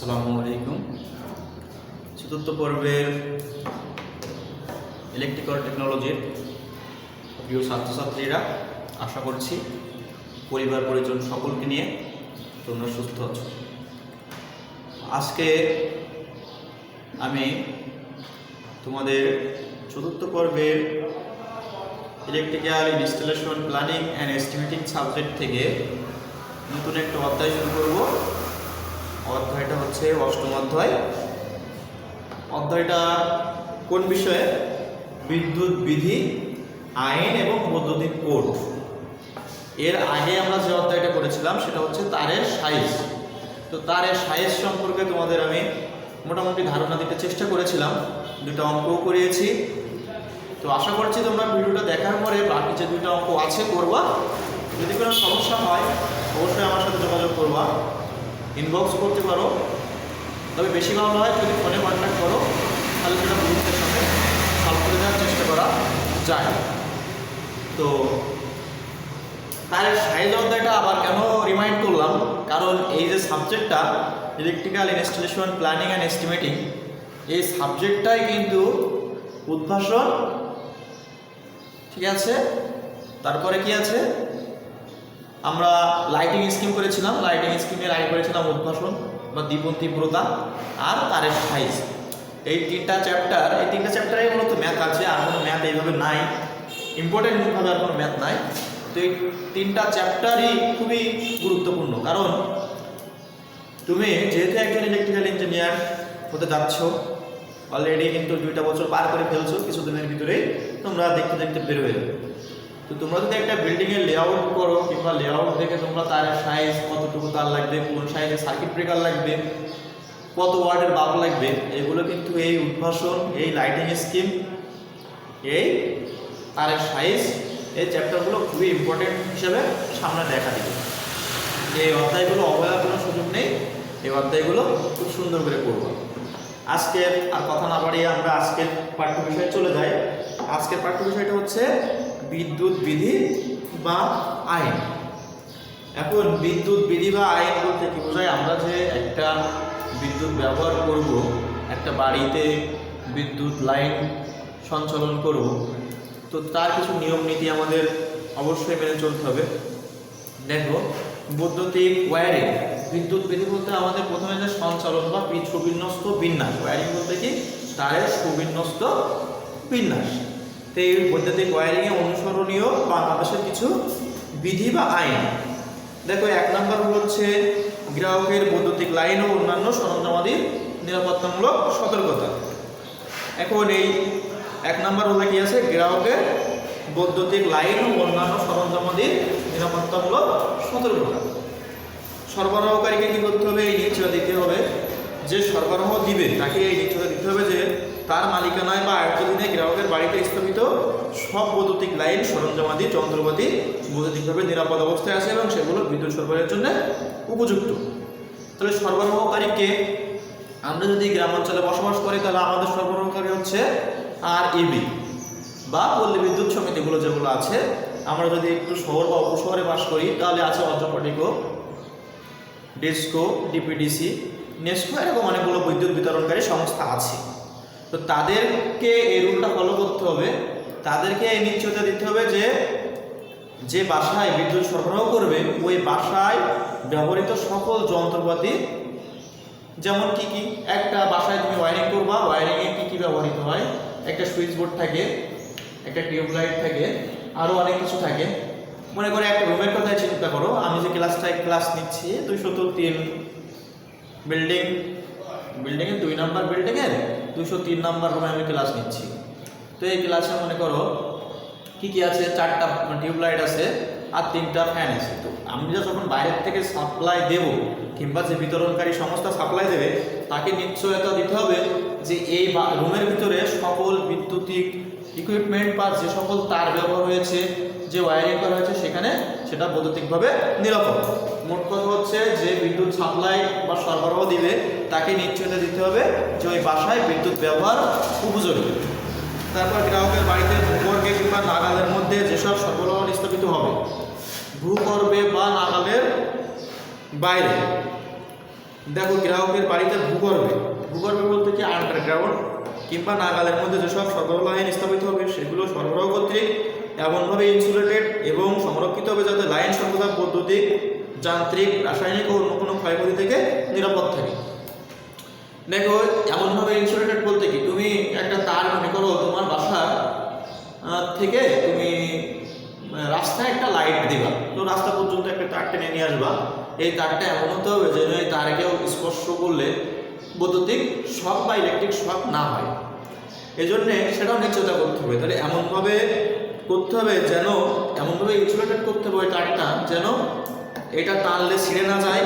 আসসালামু আলাইকুম। চতুর্থ পর্বের ইলেকট্রিক্যাল টেকনোলজির প্রিয় ছাত্রছাত্রীরা, আশা করছি পরিবার পরিজন সকলকে নিয়ে তোমরা সুস্থ আছো। আজকে আমি তোমাদের চতুর্থ পর্বের electrical installation planning and estimating subject থেকে নতুন একটা অধ্যায় শুরু করব। অধ্যায়টা হচ্ছে অষ্টম অধ্যায়। অধ্যায়টা কোন বিষয়ে? বিদ্যুৎ বিধি, আইন এবং বৈদ্যুতিক কোড। এর আগে আমরা যে অধ্যায়টা করেছিলাম সেটা হচ্ছে তারের সাইজ। তো তারের সাইজ সম্পর্কে তোমাদের আমি মোটামুটি ধারণা দিতে চেষ্টা করেছিলাম, দুটো অঙ্কও করিয়েছি। তো আশা করছি তোমরা ভিডিওটা দেখার পরে বাকি যে দুটো অঙ্ক আছে করবা। যদি কোনো সমস্যা হয় অবশ্যই আমার সাথে যোগাযোগ করবা, ইনবক্স করতে পারো। তবে বেশি ভালো হয় যদি ফোনে কন্ট্যাক্ট করো, তাহলে সেটা বন্ধুদের সাথে সলভ করে দেওয়ার চেষ্টা করা যায়। তো তার সাইজ অধ্যায়টা আবার কেন রিমাইন্ড করলাম, কারণ এই যে সাবজেক্টটা electrical installation planning and estimating, এই সাবজেক্টটাই কিন্তু উদ্ভাসন, ঠিক আছে। তারপরে কি আছে, আমরা লাইটিং স্কিম করেছিলাম, লাইটিং স্কিমের আগে করেছিলাম উদ্ভাসন বা দীপন তীব্রতা আর তারের সাইজ। এই তিনটা চ্যাপ্টারে মূলত ম্যাথ আছে, আর কোনো ম্যাথ এইভাবে নাই, ইম্পর্টেন্টভাবে আর কোনো ম্যাথ নাই। তো এই তিনটা চ্যাপ্টারই খুবই গুরুত্বপূর্ণ, কারণ তুমি যেহেতু একজন ইলেকট্রিক্যাল ইঞ্জিনিয়ার হতে যাচ্ছ, অলরেডি কিন্তু 2টা বছর পার করে ফেলছো, কিছুদিনের ভিতরেই তোমরা দেখতে দেখতে বের হয়ে যাবে। তো তোমরা যদি একটা বিল্ডিংয়ের লেআউট করো, কিংবা লেআউট দেখে তোমরা তারের সাইজ, কতটুকু তার লাগবে, কোন সাইজের সার্কিট ব্রেকার লাগবে, কত ওয়াটের বাল্ব লাগবে, এগুলো কিন্তু এই উদ্ভাসন, এই লাইটিং স্কিম, এই তারের সাইজ, এই চ্যাপ্টারগুলো খুবই ইম্পর্টেন্ট হিসেবে সামনে দেখা দিবে। এই অধ্যায়গুলো অবহেলার কোনো সুযোগ নেই, এই অধ্যায়গুলো খুব সুন্দর করে করবো। আজকের আর কথা না বাড়িয়ে আমরা আজকের পাঠ্য বিষয়ে চলে যাই। আজকের পাঠ্য বিষয়টা হচ্ছে বিদ্যুৎ বিধি বা আইন। এখন বিদ্যুৎ বিধি বা আইন বলতে কি বোঝায়? আমরা যে একটা বিদ্যুৎ ব্যবহার করব, একটা বাড়িতে বিদ্যুৎ লাইন সঞ্চালন করব, তো তার কিছু নিয়ম নীতি আমাদের অবশ্যই মেনে চলতে হবে। দেখো, বৈদ্যুতিক ওয়্যারিং, বিদ্যুৎ বিধি বলতে আমাদের প্রথমে যে সঞ্চালন বা সুবিন্যস্ত বিন্যাস, ওয়্যারিং বলতে কি তারের সুবিন্যস্ত বিন্যাস। তো এই বৈদ্যুতিক ওয়্যারিংয়ে অনুসরণীয় বাংলাদেশের কিছু বিধি বা আইন। দেখো, 1 নম্বর হচ্ছে গ্রাহকের বৈদ্যুতিক লাইন ও অন্যান্য সরঞ্জামাদির নিরাপত্তামূলক সতর্কতা। এখন এই 1 নম্বর হলে কি আছে? গ্রাহকের বৈদ্যুতিক লাইন ও অন্যান্য সরঞ্জামাদির নিরাপত্তামূলক সতর্কতা। সরবরাহকারীকে কী করতে হবে? এই নিশ্চয়তা দিতে হবে, যে সরবরাহ দিবে তাকে এই নিশ্চয়তা দিতে হবে যে তার মালিকানায় বা আয়ত্তাধীনে গ্রাহকের বাড়িতে স্থাপিত সব বৈদ্যুতিক লাইন, সরঞ্জামাদি, যন্ত্রপাতি বৈদ্যুতিকভাবে নিরাপদ অবস্থায় আছে এবং সেগুলো বিদ্যুৎ সরবরাহের জন্য উপযুক্ত। তাহলে সরবরাহকারীকে, আমরা যদি গ্রামাঞ্চলে বসবাস করি তাহলে আমাদের সরবরাহকারী হচ্ছে REB বা পল্লী বিদ্যুৎ সমিতিগুলো যেগুলো আছে। আমরা যদি একটু শহর বা উপশহরে বাস করি তাহলে আছে অর্ধপটিকো, ডেস্কো, DPDC, নেস্কো, এরকম অনেকগুলো বিদ্যুৎ বিতরণকারী সংস্থা আছে। তো তাদেরকে এই রুলটা ফলো করতে হবে, তাদেরকে এই নিশ্চয়তা দিতে হবে যে যে বাসায় বিদ্যুৎ সরবরাহ করবে ওই বাসায় ব্যবহৃত সকল যন্ত্রপাতি, যেমন কি কি, একটা বাসায় তুমি ওয়্যারিং করবা, ওয়্যারিংয়ে কি কি ব্যবহৃত হয়? একটা সুইচ বোর্ড থাকে, একটা টিউবলাইট থাকে, আরও অনেক কিছু থাকে। মনে করে একটা রুমের কথাই চিন্তা করো, আমি যে ক্লাস নিচ্ছি 203 বিল্ডিংয়ের 2 নম্বর বিল্ডিংয়ের 203 নম্বর রুমে আমি ক্লাস নিচ্ছি। তো এই ক্লাসে মনে করো কি কি আছে? 4টা টিউবলাইট আছে আর 3টা ফ্যান আছে। তো আমি যখন বাইরের থেকে সাপ্লাই দেব, কিংবা যে বিতরণকারী সংস্থা সাপ্লাই দেবে, তাকে নিশ্চয়তা দিতে হবে যে এই রুমের ভিতরে সকল বৈদ্যুতিক ইকুইপমেন্ট বা যে সকল তার ব্যবহার হয়েছে, যে ওয়্যারিং করা হয়েছে সেখানে সেটা বৈদ্যুতিকভাবে নিরাপদ। মোট কথা হচ্ছে যে বিদ্যুৎ সাপ্লাই বা সরবরাহ দিবে তাকে নিশ্চয়তা দিতে হবে যে ওই বাসায় বিদ্যুৎ ব্যবহার উপযোগী। তারপর গ্রাহকের বাড়িতে ভূগর্ভে কিংবা নাগালের মধ্যে যেসব সরবরাহ স্থাপিত হবে, ভূগর্ভে বা নাগালের বাইরে দেখো গ্রাহকের বাড়িতে ভূগর্ভে বলতে কি আন্ডারগ্রাউন্ড কিংবা নাগালের মধ্যে যেসব সরবরাহ লাইন স্থাপিত হবে সেগুলো সরবরাহ কর্তৃক এমনভাবে ইনসুলেটেড এবং সংরক্ষিত হবে যাতে লাইন সর্বদা বৈদ্যুতিক, যান্ত্রিক, রাসায়নিক ও অন্য কোনো ক্ষয়ক্ষতি থেকে নিরাপদ থাকে। দেখো এমনভাবে ইনসুলেটেড বলতে কি, তুমি একটা তার মনে করো তোমার বাসা থেকে তুমি রাস্তায় একটা লাইট দিবা, তো রাস্তা পর্যন্ত একটা তার টেনে নিয়ে আসবা। এই তারটা এমন হতে হবে যেন এই তারে কেউ স্পর্শ করলে বৈদ্যুতিক শক বা ইলেকট্রিক শক না হয়, এই জন্যে সেটাও নিশ্চয়তা করতে হবে। তাহলে এমনভাবে করতে হবে যেন, এমনভাবে ইনসুলেটেড করতে হবে ওই তারটা যেন এটা টানলে ছিঁড়ে না যায়,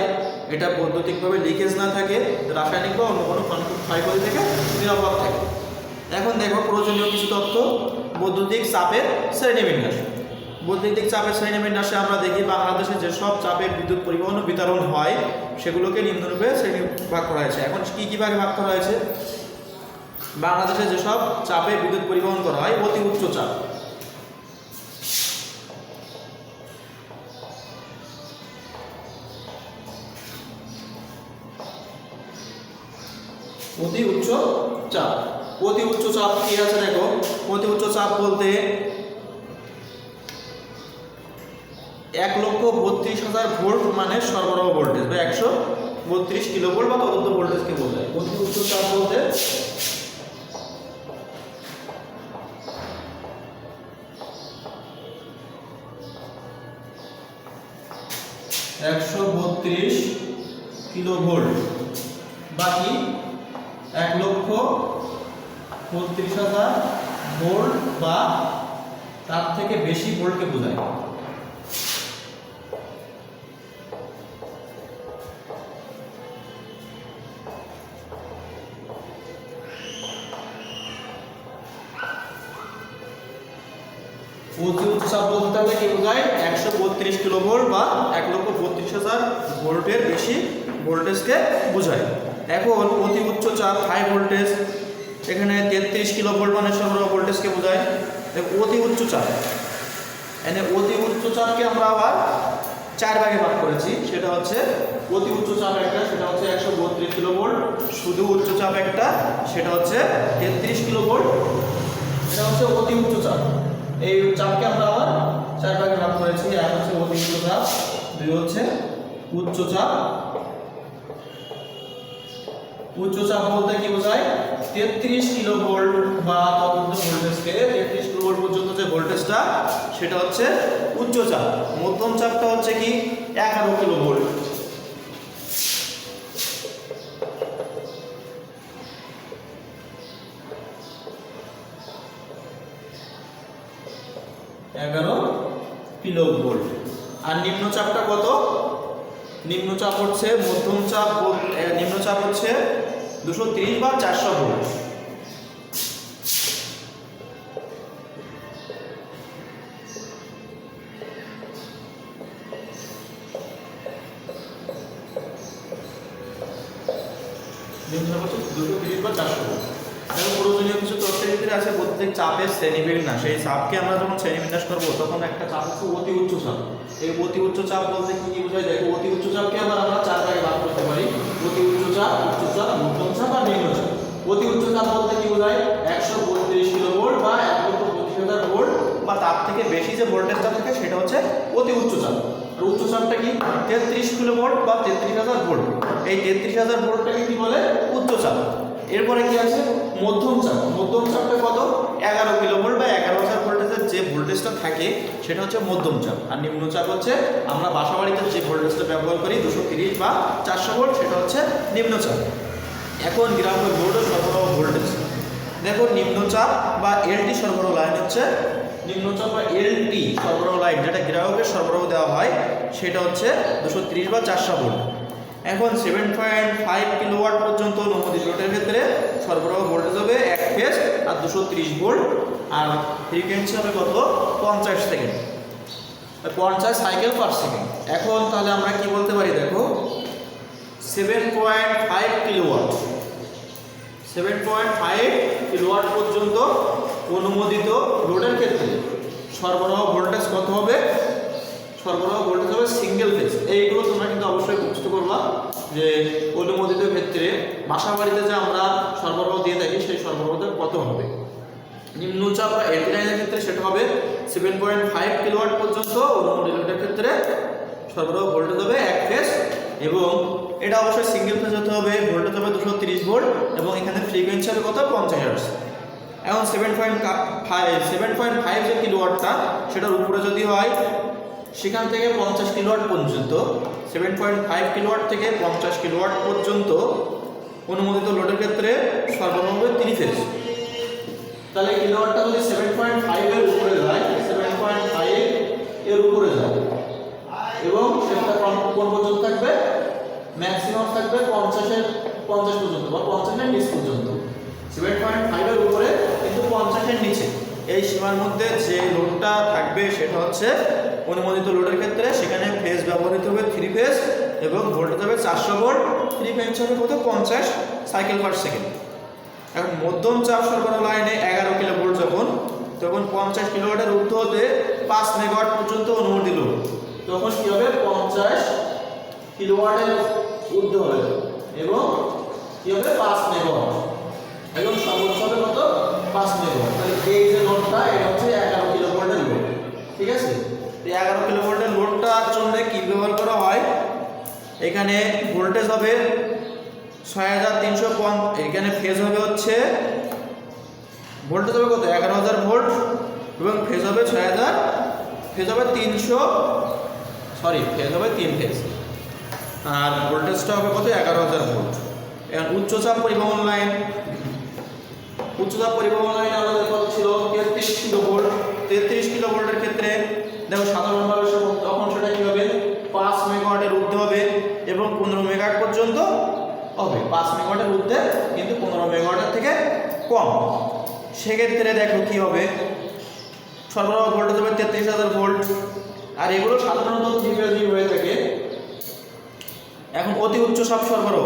এটা বৈদ্যুতিকভাবে লিকেজ না থাকে, রাসায়নিক বা অন্য কোনো ক্ষয়ক্ষতি থেকে নিরাপদ থাকে। এখন দেখো প্রয়োজনীয় কিছু তথ্য। বৈদ্যুতিক চাপের শ্রেণীবিন্যাস। বৈদ্যুতিক চাপের শ্রেণীবিন্যাসে আমরা দেখি বাংলাদেশে যেসব চাপের বিদ্যুৎ পরিবহন ও বিতরণ হয় সেগুলোকে নিম্নরূপে শ্রেণী ভাগ করা হয়েছে। এখন কী ভাগে ভাগ করা হয়েছে? বাংলাদেশে যেসব চাপে বিদ্যুৎ পরিবহন করা হয়, অতি উচ্চ চাপ, অতি উচ্চ চাপ। অতি উচ্চ চাপ কি আছে দেখো, অতি উচ্চ চাপ বলতে 1,32,000 ভোল্ট মানে সরবরাহ ভোল্টেজ বা 132 কিলোভোল্ট বা তদন্ত ভোল্টেজকে বোঝায়। অতি উচ্চ চাপ বলতে 132 কিলোভোল্ট বাকি 1,32,000 ভোল্ট বা তার থেকে বেশি ভোল্টকে বোঝায়। অতি উচ্চ চাপ বলতে হবে কি বোঝায়? 132 কিলোভোল্ট বা 1,32,000 ভোল্টের বেশি ভোল্টেজকে বোঝায়। এখন অতি উচ্চ চাপ হাই ভোল্টেজ, এখানে 33 কিলোভোল্ট মানে সরবরাহ ভোল্টেজকে বোঝায়। অতি উচ্চ চাপ, এখানে অতি উচ্চ চাপকে আমরা আবার 4 ভাগে ভাগ করেছি। সেটা হচ্ছে অতি উচ্চ চাপ একটা, সেটা হচ্ছে 132 কিলোভোল্ট। শুধু উচ্চ চাপ একটা, সেটা হচ্ছে 33 কিলোভোল্ট। এটা হচ্ছে অতি উচ্চ চাপ। এই চাপকে আমরা আবার 4 ভাগে ভাগ করেছি। এক হচ্ছে অতি উচ্চ চাপ, দুই হচ্ছে উচ্চ চাপ। উচ্চ চাপ বলতে কি বোঝায়? 33 কিলোভোল্ট বা তদন্ত ভোল্টেজকে 33 কিলোভোল্ট পর্যন্ত যে ভোল্টেজটা সেটা হচ্ছে উচ্চ চাপ। মধ্যম চাপটা হচ্ছে কি 11 কিলোভোল্ট। কিলোভোল্ট। আর নিম্নচাপটা কত? নিম্নচাপ হচ্ছে মধ্যম চাপ, নিম্নচাপ হচ্ছে 230 বা 400 ভোল্ট। নিম্নচাপ হচ্ছে 230 বা 400 ভোল্ট। এবং প্রয়োজনীয় কিছু তথ্যের ভিতরে আছে প্রত্যেক চাপের শ্রেণীবিন্যাস। সেই চাপকে আমরা যখন শ্রেণীবিন্যাস করবো তখন একটা চাপ হচ্ছে অতি উচ্চ চাপ। এই অতি উচ্চ চাপ বলতে কি বোঝায়? দেখো অতি উচ্চ চাপকে আবার আমরা 4 ভাগে ভাগ করতে পারি: অতি উচ্চ চাপ, মধ্যম চাপ আর নিম্নচাপ। অতি উচ্চ চাপ বলতে কি বোঝায়? 132 কিলোভোল্ট বা 1,32,000 ভোল্ট বা তার থেকে বেশি যে ভোল্টেজটা থাকে সেটা হচ্ছে অতি উচ্চ চাপ। আর উচ্চ চাপটা কি? 33 কিলোভোল্ট বা 33,000 ভোল্ট। এই 33,000 ভোল্টটাকে কি বলে? উচ্চ চাপ। এরপরে কি আছে? মধ্যম চাপ। মধ্যম চাপটা কত? 11 কিলোভোল্ট বা 11,000 ভোল্টেজের যে ভোল্টেজটা থাকে সেটা হচ্ছে মধ্যম চাপ। আর নিম্নচাপ হচ্ছে আমরা বাসাবাড়িতে যে ভোল্টেজটা ব্যবহার করি 230 বা 400 ভোল্ট, সেটা হচ্ছে নিম্নচাপ। এখন গ্রাহকের বোর্ড ও সরবরাহ ভোল্টেজ। দেখো নিম্নচাপ বা এলটি সরবরাহ লাইন হচ্ছে, নিম্নচাপ বা এলটি সরবরাহ লাইন যেটা গ্রাহকের সরবরাহ দেওয়া হয় সেটা হচ্ছে 230 বা 400 ভোল্ট। এখন 7.5 কিলোওয়াট পর্যন্ত অনুমোদিত লোডের ক্ষেত্রে সরবরাহ ভোল্টেজ হবে 1 ফেজ আর 230 ভোল্ট। আর ফ্রিকোয়েন্সি হবে কত? 50 সেকেন্ড, 50 সাইকেল পার সেকেন্ড। এখন তাহলে আমরা কি বলতে পারি? দেখো 7.5 কিলোওয়াট, 7.5 কিলোওয়াট পর্যন্ত অনুমোদিত লোডের ক্ষেত্রে সরবরাহ ভোল্টেজ কত হবে? সরবরাহ ভোল্টেজ হবে সিঙ্গেল ফেজ। এইগুলো তোমরা কিন্তু অবশ্যই মুখস্থ করবা। যে অনুমোদিত ক্ষেত্রে বাসাবাড়িতে যে আমরা সরবরাহ দিয়ে থাকি সেই সরবরাহটা কত হবে। নিম্নচাপ বা এলটি লাইনের ক্ষেত্রে সেটা হবে 7.5 কিলোওয়াট পর্যন্ত, অনুমোদিত ক্ষেত্রে সরবরাহ ভোল্টেজ হবে এক ফেজ, এবং এটা অবশ্যই সিঙ্গেল ফেজ হতে হবে, ভোল্টেজ হবে 230 ভোল্ট, এবং এখানে ফ্রিকোয়েন্সি হবে কত 50 হার্টজ। এখন 7.5 যে কিলোওয়াটটা সেটার উপরে যদি হয় সেখান থেকে 50 কিলোওয়াট পর্যন্ত, 7.5 কিলোওয়াট থেকে 50 কিলোওয়াট পর্যন্ত অনুমোদিত লোডের ক্ষেত্রে সরবরাহ হবে 3 ফেজ। তাহলে কিলোওয়াটটা যদি 7.5 এর উপরে যায়, 7.5 এর উপরে যায়, এবং সেটা কোন পর্যন্ত থাকবে, ম্যাক্সিমাম থাকবে 50 পর্যন্ত বা 50 এর নিচ পর্যন্ত। 7.5 এর উপরে কিন্তু 50 এর নিচে, এই সীমার মধ্যে যে লোডটা থাকবে সেটা হচ্ছে অনুমোদিত লোডের ক্ষেত্রে, সেখানে ফেজ ব্যবহৃত হবে 3 ফেজ, এবং ভোল্টেজ হবে 400 ভোল্ট, ফ্রিকোয়েন্সি হবে কত 50 সাইকেল পার সেকেন্ড। এখন মধ্যম চাপ সরবরাহ লাইনে 11 কিলোভোল্ট তখন 50 কিলোওয়াটের ঊর্ধ্ব হতে 5 মেগাওয়াট পর্যন্ত অনুমতি লোড, তখন কি হবে 50 কিলোওয়াটের ঊর্ধ্ব হবে এবং কি হবে 5 মেগাওয়াট, এবং সর্বোচ্চ হবে কত 5 মেগাওয়াট। তাহলে এই যে লোডটা এটা হচ্ছে 11 কিলোভোল্টের লোড, ঠিক আছে। এই 11 কিলোভোল্টের লোডটার জন্য কি ব্যবহার করা হয়, এখানে ভোল্টেজ হবে 6350, এখানে ফেজ হবে হচ্ছে ভোল্টেজ হবে কত 11000 ভোল্ট, এবং ফেজ হবে 6000, ফেজ হবে 3 ফেজ, আর ভোল্টেজটা হবে কত 11000 ভোল্ট। এখন উচ্চচাপ পরিবহন লাইন আমাদের কত ছিল 33 কিলোভোল্ট। 33 কিলোভোল্টের ক্ষেত্রে দেখো সাধারণভাবে তখন সেটা কি হবে 5 মেগাওয়াটের ঊর্ধ্বে হবে এবং 15 মেগাওয়াট পর্যন্ত হবে। 5 মেগাওয়াটের ঊর্ধ্বে কিন্তু 15 মেগাওয়াটের থেকে কম। সেক্ষেত্রে দেখো কি হবে, সরবরাহ ভোল্টেজ হবে 33000 ভোল্ট, আর এগুলো সাধারণত 3 ফেজই হয়ে থাকে। এখন অতি উচ্চ চাপ সরবরাহ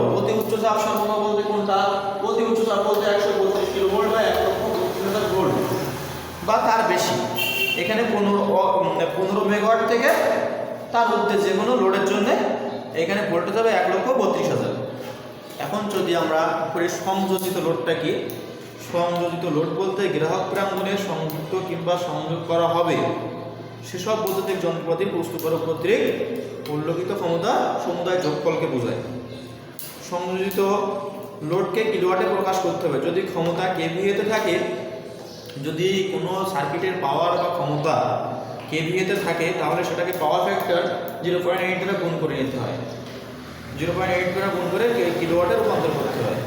বলতে কোনটা, অতি উচ্চ চাপ বলতে 132 কিলোভোল্ট বা 1,32,000 ভোল্ট বা তার বেশি। এখানে 15 মেগাওয়াট থেকে তার ঊর্ধ্বে যে কোনো লোডের জন্য এখানে ভোল্টেজ হবে 1,32,000। এখন যদি আমরা করি সংযোজিত লোডটা কি, সংযোজিত লোড বলতে গ্রাহক প্রাঙ্গণে সংযুক্ত কিংবা সংযোগ করা হবে সেসব বৈদ্যুতিক যন্ত্রপাতির বস্তুকরক কর্তৃক উল্লেখিত ক্ষমতা সমুদায় যোগফলকে বোঝায়। সংযোজিত লোডকে কিলোওয়াটে প্রকাশ করতে হবে। যদি ক্ষমতা কেভিএতে থাকে, যদি কোনো সার্কিটের পাওয়ার বা ক্ষমতা কেভিএতে থাকে, তাহলে সেটাকে পাওয়ার ফ্যাক্টর 0.8 দ্বারা গুণ করে নিতে হয়, 0.8 দ্বারা গুণ করে কিলোওয়াটে রূপান্তর করতে হয়।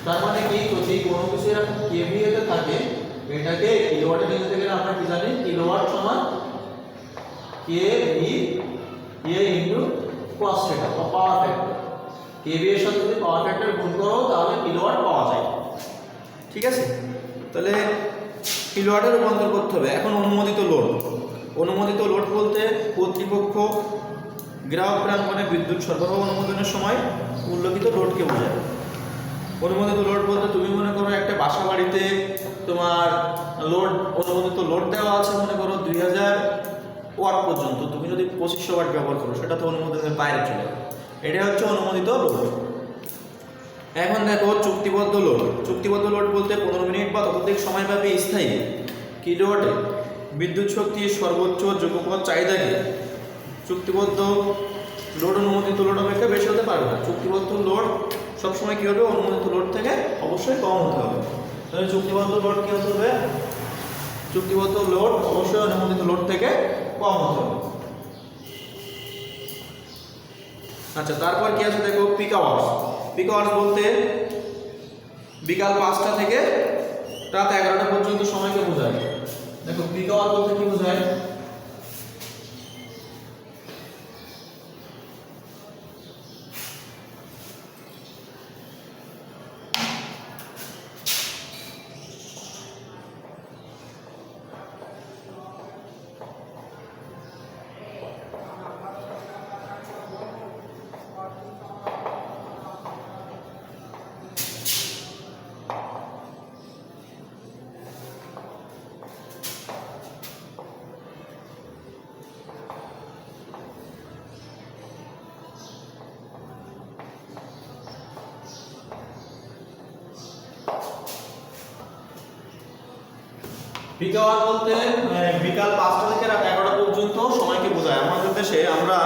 তার মানে কি, যদি কোনো কিছু এরকম কেভিএতে থাকে, এটাকে কিলোওয়াটে নিতে গেলে আমরা কি জানি, কিলোওয়াট সমান কেভিএ ইনটু cos θ বা পাওয়ার ফ্যাক্টর। কেভিএ এর সাথে যদি পাওয়ার ফ্যাক্টর গুণ করো তাহলে কিলোওয়াট পাওয়া যায়, ঠিক আছে। তাহলে কিলোওয়াটে রূপান্তর করতে হবে। এখন অনুমোদিত লোড বলতে কর্তৃপক্ষ গ্রাহক প্রাঙ্গণে বিদ্যুৎ সরবরাহ অনুমোদনের সময় উল্লেখিত লোডকে বোঝায়। অনুমোদিত লোড বলতে তুমি মনে করো একটা বাসা বাড়িতে তোমার অনুমোদিত লোড দেওয়া আছে, মনে করো 2000 ওয়াট পর্যন্ত, তুমি যদি 2500 ওয়াট ব্যবহার করো সেটা তো অনুমোদনের বাইরে চলে যাবে, এটা হচ্ছে অনুমোদিত লোড। এখন দেখো চুক্তিবদ্ধ লোড বলতে 15 মিনিট বা ততোধিক সময়ব্যাপী স্থায়ী কিলোওয়াটে বিদ্যুৎ শক্তির সর্বোচ্চ যোগ্যপদ চাহিদাকে চুক্তিবদ্ধ লোড অনুমোদিত লোড অপেক্ষা বেশি হতে পারবে না। চুক্তিবদ্ধ লোড সবসময় কী হবে, অনুমোদিত লোড থেকে অবশ্যই কম হতে হবে। তাহলে চুক্তিবদ্ধ লোড কী হতে হবে, চুক্তিবদ্ধ লোড অবশ্যই অনুমোদিত লোড থেকে কম হতে হবে। আচ্ছা, তারপর কি আছে দেখো পিক আওয়ার্স বলতে বিকাল 5টা থেকে রাত 11টা পর্যন্ত সময়কে বোঝায়। দেখো পিক আওয়ার বলতে কি বোঝায়, বিকাল বলতে বিকাল 5টা থেকে রাত 11টা পর্যন্ত সময়কে বোঝায়। আমাদের দেশে আমরা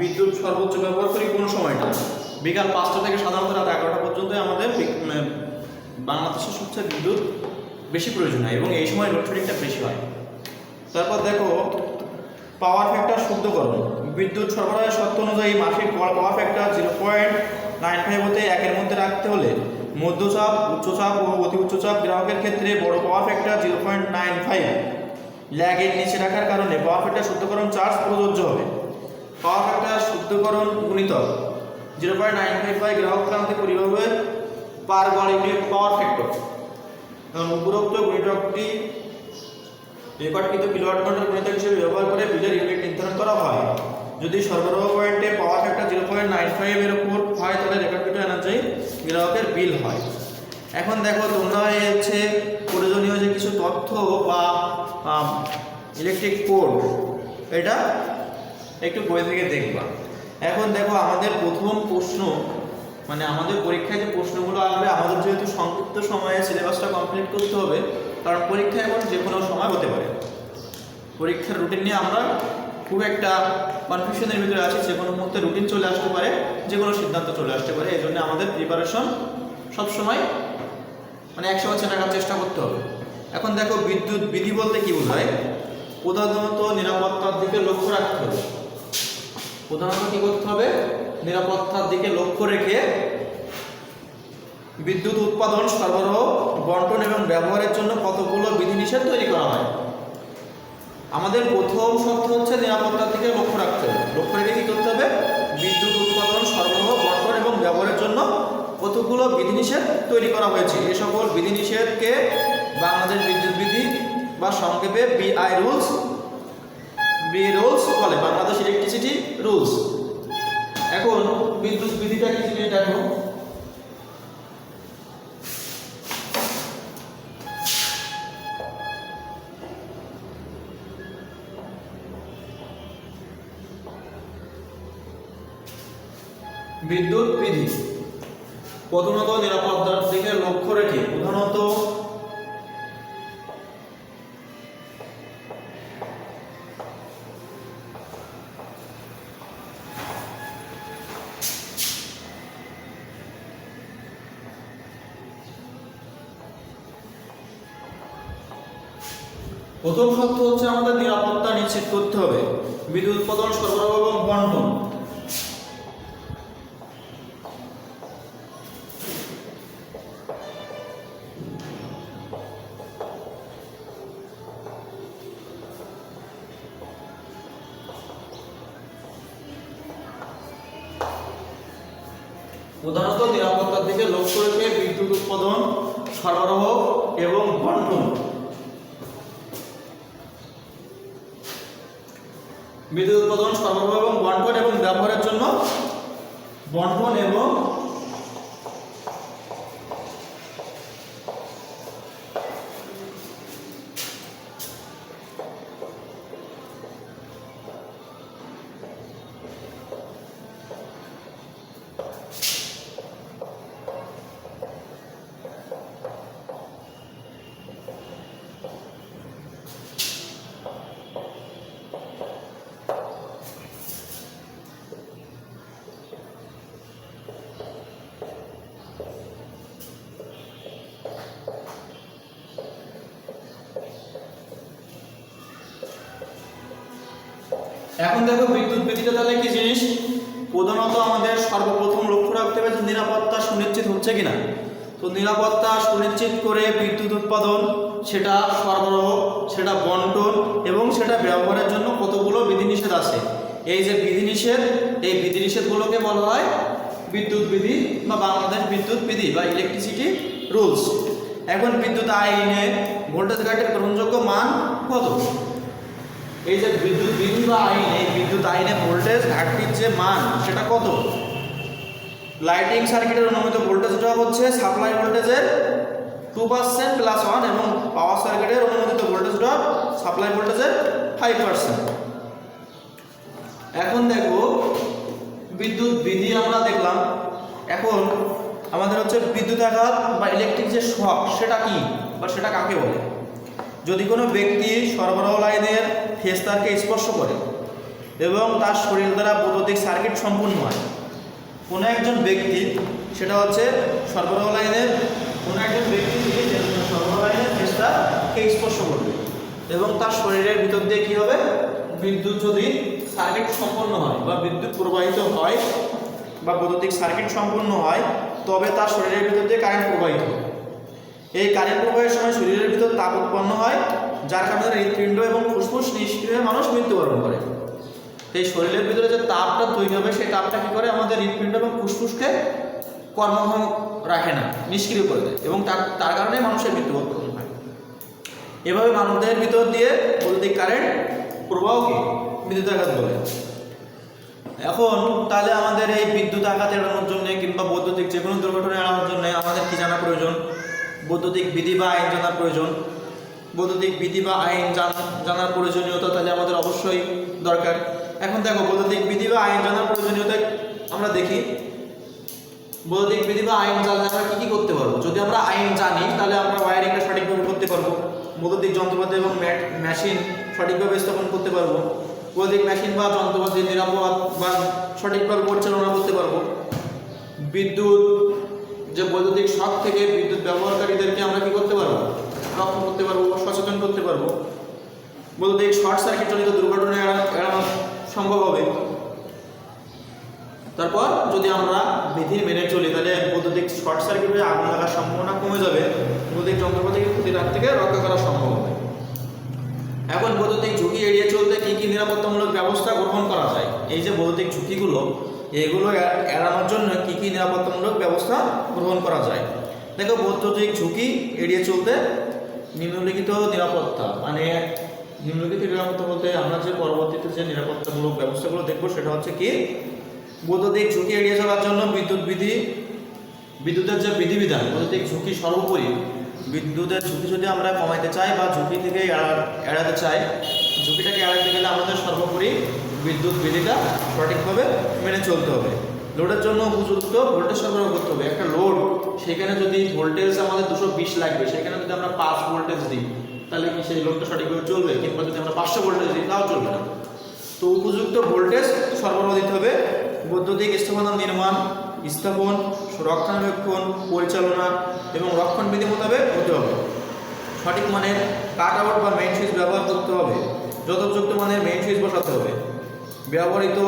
বিদ্যুৎ সর্বোচ্চ ব্যবহার করি কোন সময়টা? বিকাল 5টা থেকে সাধারণত রাত 11টা পর্যন্ত আমাদের বাংলাদেশের সবচেয়ে বিদ্যুৎ বেশি প্রয়োজন হয় এবং এই সময় লোডশেডিংটা বেশি হয়। তারপর দেখো পাওয়ার ফ্যাক্টর শুদ্ধকরণ। বিদ্যুৎ সরবরাহের শর্ত অনুযায়ী মাসিক পাওয়ার ফ্যাক্টর 0.95 হতে 1-এর মধ্যে রাখতে হলে মধ্যচাপ, উচ্চচাপ ও অতি উচ্চচাপ গ্রাহকের ক্ষেত্রে বড় পাওয়ার ফ্যাক্টর 0.95 ল্যাগের নিচে রাখার কারণে পাওয়ার ফ্যাক্টর শুদ্ধকরণ চার্জ প্রযোজ্য হবে। পাওয়ার ফ্যাক্টর শুদ্ধকরণ গুণিতক 0.95 গ্রাহক প্রান্তে পরিবাহের পার গড় ইউনিট পাওয়ার ফ্যাক্টর। কারণ উপরোক্ত গুণিতকটি রেকর্ডকৃত কিলোওয়াট ঘন্টার গুণিতক হিসেবে ব্যবহার করে বিলের ইউনিট নির্ধারণ করা হয়। যদি সরবরাহ পয়েন্টে পাওয়ার ফ্যাক্টর 0.95 এর উপর হয় তাহলে রেকর্ডকৃত এনার্জি গ্রাহকের বিল হয়। এখন দেখো তোমরা হচ্ছে প্রয়োজনীয় যে কিছু তথ্য বা ইলেকট্রিক কোড এটা একটু বই থেকে দেখবা। এখন দেখো আমাদের প্রথম প্রশ্ন মানে আমাদের পরীক্ষায় যে প্রশ্নগুলো আসবে আমাদের যেহেতু সংক্ষিপ্ত সময়ে সিলেবাসটা কমপ্লিট করতে হবে, কারণ পরীক্ষা এখন যে কোনো সময় হতে পারে। পরীক্ষার রুটিন নিয়ে আমরা খুব একটা কনফিউশনের ভিতরে আছি, যে কোনো মুহূর্তে রুটিন চলে আসতে পারে, যে কোনো সিদ্ধান্ত চলে আসতে পারে। এই জন্য আমাদের প্রিপারেশন সবসময় মানে 100% রাখার চেষ্টা করতে হবে। এখন দেখো বিদ্যুৎ বিধি বলতে কি বোঝায়? প্রধানত নিরাপত্তার দিকে লক্ষ্য রাখতে হবে। প্রধানত কি করতে হবে? নিরাপত্তার দিকে লক্ষ্য রেখে বিদ্যুৎ উৎপাদন, সরবরাহ, বন্টন এবং ব্যবহারের জন্য কতগুলো বিধিনিষেধ তৈরি করা হয়। আমাদের প্রথম শর্ত হচ্ছে নিরাপত্তার দিকে লক্ষ্য রাখতে হবে। লক্ষ্য রেখে কি করতে হবে? বিদ্যুৎ উৎপাদন, সরবরাহ, বন্টন এবং ব্যবহারের জন্য কতগুলো বিধিনিষেধ তৈরি করা হয়েছে। এই সকল বিধিনিষেধকে বাংলাদেশ বিদ্যুৎ বিধি বা সংক্ষেপে BI রুলস বলে, বাংলাদেশ ইলেকট্রিসিটি রুলস। এখন বিদ্যুৎ বিধিটা কি জিনিস দেখো। বিদ্যুৎ বিধি প্রধানত নিরাপত্তার দিকে লক্ষ্য রেখে প্রধানত প্রথম শর্ত হচ্ছে আমাদের নিরাপত্তা নিশ্চিত করতে হবে। বিদ্যুৎ উৎপাদন, সরবরাহ এবং বন্টন প্রধানত নিরাপত্তার দিকে লক্ষ্য রেখে বিদ্যুৎ উৎপাদন, সরবরাহ এবং বন্টন বিদ্যুৎ উৎপাদন, সরবরাহ এবং বন্টন এবং ব্যবহারের জন্য বন্টন এবং এখন দেখো বিদ্যুৎ বিধিটা তাহলে কি জিনিস। প্রধানত আমাদের সর্বপ্রথম লক্ষ্য রাখতে হবে যে নিরাপত্তা সুনিশ্চিত হচ্ছে কিনা। তো নিরাপত্তা সুনিশ্চিত করে বিদ্যুৎ উৎপাদন, সেটা সরবরাহ, সেটা বন্টন এবং সেটা ব্যবহারের জন্য কতগুলো বিধিনিষেধ আছে। এই যে বিধিনিষেধ, এই বিধিনিষেধগুলোকে বলা হয় বিদ্যুৎ বিধি বা বাংলাদেশ বিদ্যুৎ বিধি বা ইলেকট্রিসিটি রুলস। এখন বিদ্যুৎ আইনে ভোল্টেজ ঘাটের গ্রহণযোগ্য মান কত? এই যে বিদ্যুৎ বিধি বা আইন, এই বিদ্যুৎ আইনে ভোল্টেজ ঘাটতির যে মান সেটা কত? লাইটিং সার্কিটের অনুমোদিত ভোল্টেজ ড্রপ হচ্ছে সাপ্লাই ভোল্টেজের 2% প্লাস 1 এবং পাওয়ার সার্কিটের অনুমোদিত ভোল্টেজ ড্রপ সাপ্লাই ভোল্টেজের 5%। এখন দেখো বিদ্যুৎ বিধি আমরা দেখলাম। এখন আমাদের হচ্ছে বিদ্যুৎ আঘাত বা ইলেকট্রিক যে শক সেটা কি বা সেটা কাকে বলে। যদি কোনো ব্যক্তি সরবরাহ লাইনের ফেজ তারকে স্পর্শ করে এবং তার শরীর দ্বারা বৈদ্যুতিক সার্কিট সম্পূর্ণ হয়, কোনো একজন ব্যক্তি, সেটা হচ্ছে সরবরাহ লাইনের কোনো একজন ব্যক্তি যদি সরবরাহ লাইনের ফেজ তারকে স্পর্শ করবে এবং তার শরীরের ভিতর দিয়ে কী হবে, বিদ্যুৎ যদি সার্কিট সম্পন্ন হয় বা বিদ্যুৎ প্রবাহিত হয় বা বৈদ্যুতিক সার্কিট সম্পন্ন হয়, তবে তার শরীরের ভিতর দিয়ে কারেন্ট প্রবাহিত হয়। এই কারেন্ট প্রবাহের সময় শরীরের ভিতর তাপ উৎপন্ন হয়, যার কারণে হৃৎপিণ্ড এবং ফুসফুস নিষ্ক্রিয় হয়ে মানুষ মৃত্যুবরণ করে। এই শরীরের ভিতরে যে তাপটা তৈরি হবে, সেই তাপটা কী করে, আমাদের হৃৎপিণ্ড এবং ফুসফুসকে কর্মক্ষম রাখে না, নিষ্ক্রিয় করে দেয়, এবং তার কারণে মানুষের মৃত্যুবরণ হয়। এভাবে মানবদেহের ভিতর দিয়ে বৈদ্যুতিক কারেন্ট প্রবাহকে বিদ্যুতাঘাত বলে। এখন তাহলে আমাদের এই বিদ্যুৎ আঘাত এড়ানোর জন্য কিংবা বৈদ্যুতিক যে কোনো দুর্ঘটনা এড়ানোর জন্য আমাদের কি জানা প্রয়োজন? বৈদ্যুতিক বিধি বা আইন জানার প্রয়োজন। বৈদ্যুতিক বিধি বা আইন জানার প্রয়োজনীয়তা তাহলে আমাদের অবশ্যই দরকার। এখন দেখো, বৈদ্যুতিক বিধি বা আইন জানার প্রয়োজনীয়তা আমরা দেখি। বৈদ্যুতিক বিধি বা আইন জানলে আমরা কী কী করতে পারবো? যদি আমরা আইন জানি তাহলে আমরা ওয়্যারিংটা সঠিকভাবে করতে পারবো, বৈদ্যুতিক যন্ত্রপাতি এবং মেশিন সঠিকভাবে স্থাপন করতে পারবো, বৈদ্যুতিক মেশিন বা যন্ত্রপাতি নিরাপদ বা সঠিকভাবে পরিচালনা করতে পারবো। বিদ্যুৎ যে বৈদ্যুতিক শক থেকে বিদ্যুৎ ব্যবহারকারীদেরকে আমরা কী করতে পারবো? রক্ষা করতে পারবো, সচেতন করতে পারবো। বৈদ্যুতিক শর্ট সার্কিট জনিত দুর্ঘটনা এড়ানো সম্ভব হবে। তারপর যদি আমরা বিধি মেনে চলি তাহলে বৈদ্যুতিক শর্ট সার্কিট হয়ে আগুন লাগার সম্ভাবনা কমে যাবে, বৈদ্যুতিক যন্ত্রপাতিকে ক্ষতির হাত থেকে রক্ষা করা সম্ভব হবে। এখন বৈদ্যুতিক ঝুঁকি এড়িয়ে চলতে কী কী নিরাপত্তামূলক ব্যবস্থা গ্রহণ করা যায়? এই যে বৈদ্যুতিক ঝুঁকিগুলো, এগুলো এড়ানোর জন্য কী কী নিরাপত্তামূলক ব্যবস্থা গ্রহণ করা যায়? দেখো, বৈদ্যুতিক ঝুঁকি এড়িয়ে চলতে নিম্নলিখিত নিরাপত্তা, মানে নিম্নলিখিত নিরাপত্তা বলতে আমরা যে পরবর্তীতে যে নিরাপত্তামূলক ব্যবস্থাগুলো দেখবো সেটা হচ্ছে কি, বৈদ্যুতিক ঝুঁকি এড়িয়ে চলার জন্য বিদ্যুতের যে বিধিবিধান, বৈদ্যুতিক ঝুঁকি সর্বোপরি। বিদ্যুতের ঝুঁকি যদি আমরা কমাইতে চাই বা ঝুঁকি থেকে এড়াতে চাই, ঝুঁকিটাকে এড়াতে গেলে আমাদের সর্বোপরি বিদ্যুৎ বিধিটা সঠিকভাবে মেনে চলতে হবে। লোডের জন্য উপযুক্ত ভোল্টেজ সরবরাহ করতে হবে। একটা লোড, সেখানে যদি ভোল্টেজ আমাদের 220 লাগবে, সেখানে যদি আমরা 5 ভোল্টেজ দিই তাহলে কি সেই লোডটা সঠিকভাবে চলবে? কিংবা যদি আমরা 500 ভোল্টেজ দিই তাও চলবে না। তো উপযুক্ত ভোল্টেজ সরবরাহ দিতে হবে। বৈদ্যুতিক স্থাপনা নির্মাণ, স্থাপন, রক্ষণাবেক্ষণ, পরিচালনা এবং রক্ষণবিধি মোতাবেক হতে হবে। সঠিক মানের কাট আউট বা মেইন সুইচ ব্যবহার করতে হবে। যথোপযুক্ত মানের মেইন সুইচ বসাতে হবে। ব্যবহৃত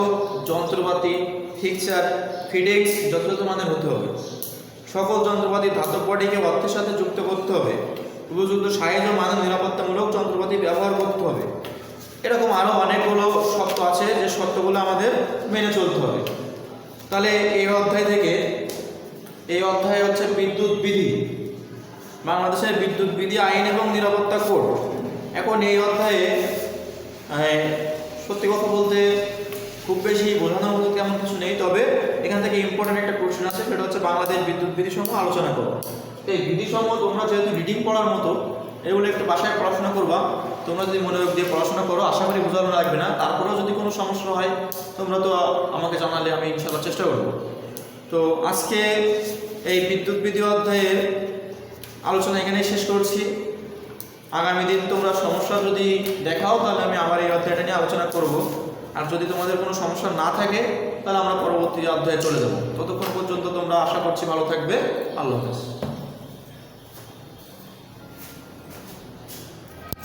যন্ত্রপাতি, ফিক্সার, ফিডিংস যথাযথ মানের হতে হবে। সকল যন্ত্রপাতি ধাতব বডিকে অর্থের সাথে যুক্ত করতে হবে। উপযুক্ত সাইজ ও মানের নিরাপত্তামূলক যন্ত্রপাতি ব্যবহার করতে হবে। এরকম আরও অনেকগুলো শর্ত আছে, যে শর্তগুলো আমাদের মেনে চলতে হবে। তাহলে এই অধ্যায় হচ্ছে বিদ্যুৎ বিধি, বাংলাদেশের বিদ্যুৎ বিধি আইন এবং নিরাপত্তা কোড। এখন এই অধ্যায়ে সত্যি কথা বলতে খুব বেশি বোঝানোর মতো তেমন কিছু নেই, তবে এখান থেকে ইম্পর্টেন্ট একটা কোশ্চেন আছে, সেটা হচ্ছে বাংলাদেশ বিদ্যুৎ বিধিসমূহ আলোচনা করো। এই বিধিসমূহ তোমরা যেহেতু রিডিং পড়ার মতো, এগুলো একটু বাসায় পড়াশোনা করবা। তোমরা যদি মনোযোগ দিয়ে পড়াশোনা করো, আশা করি বোঝানো লাগবে না। তারপরেও যদি কোনো সমস্যা হয় তোমরা তো আমাকে জানালে আমি ইনশাআল্লাহ চেষ্টা করব। তো আজকে এই বিদ্যুৎ বিধি অধ্যায়ের আলোচনা এখানেই শেষ করছি। আগামী দিন তোমরা সমস্যা যদি দেখাও তাহলে আমি আবার এই অধ্যায়টা নিয়ে আলোচনা করব। আর যদি তোমাদের কোনো সমস্যা না থাকে তাহলে আমরা পরবর্তী অধ্যায়ে চলে যাব। ততক্ষণ পর্যন্ত তোমরা আশা করছি ভালো থাকবে। আল্লাহ হাফেজ।